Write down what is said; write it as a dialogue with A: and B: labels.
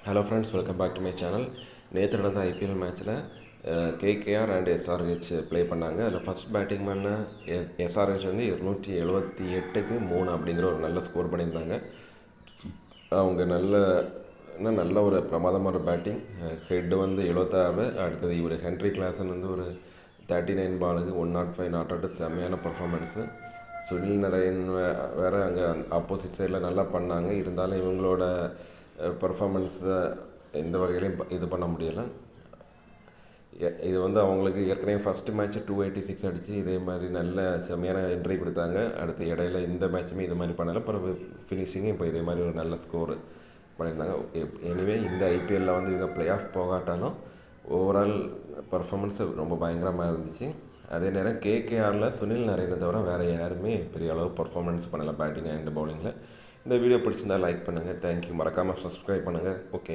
A: Hello friends, welcome back to my channel. நேற்று நடந்த IPL மேட்ச்சில் கேகேஆர் அண்ட் எஸ்ஆர்ஹெச் ப்ளே பண்ணாங்க. அதில் ஃபஸ்ட் பேட்டிங் பண்ண எஸ்ஆர்ஹெச் வந்து 278க்கு 3 அப்படிங்கிற ஒரு நல்ல ஸ்கோர் பண்ணியிருந்தாங்க. அவங்க நல்ல ஒரு பிரமாதமான பேட்டிங். ஹெட்டு வந்து 76, அடுத்தது இவர் ஹென்ரி கிளாசன் வந்து ஒரு 39 பாலுக்கு 105 நாட் அவுட். செம்மையான பர்ஃபார்மன்ஸு. சுனில் நரேன் வேறு அங்கே ஆப்போசிட் சைடில் நல்லா பண்ணாங்க. இருந்தாலும் இவங்களோட பர்ஃபார்மன்ஸை எந்த வகையிலையும் இது பண்ண முடியலை. இது வந்து அவங்களுக்கு ஏற்கனவே ஃபஸ்ட்டு மேட்ச்சு 286 அடித்து இதே மாதிரி நல்ல செம்மையான என்ட்ரி கொடுத்தாங்க. அடுத்து இடையில இந்த மேட்ச்சுமே இது மாதிரி பண்ணலை. அப்புறம் ஃபினிஷிங்கும் இப்போ இதே மாதிரி ஒரு நல்ல ஸ்கோரு பண்ணியிருந்தாங்க. எனிவே இந்த ஐபிஎல்லில் வந்து இவங்க ப்ளே ஆஃப் போகாட்டாலும் ஓவரால் பர்ஃபார்மன்ஸ் ரொம்ப பயங்கரமாக இருந்துச்சு. அதே நேரம் கேகேஆரில் சுனில் நரேனை தவிர வேறு யாருமே பெரிய அளவு பர்ஃபார்மன்ஸ் பண்ணலை பேட்டிங் அண்ட் பவுலிங்கில். இந்த வீடியோ பிடிச்சிருந்தால் லைக் பண்ணுங்கள். தேங்க்யூ. மறக்காமல் சப்ஸ்கிரைப் பண்ணுங்கள். ஓகே.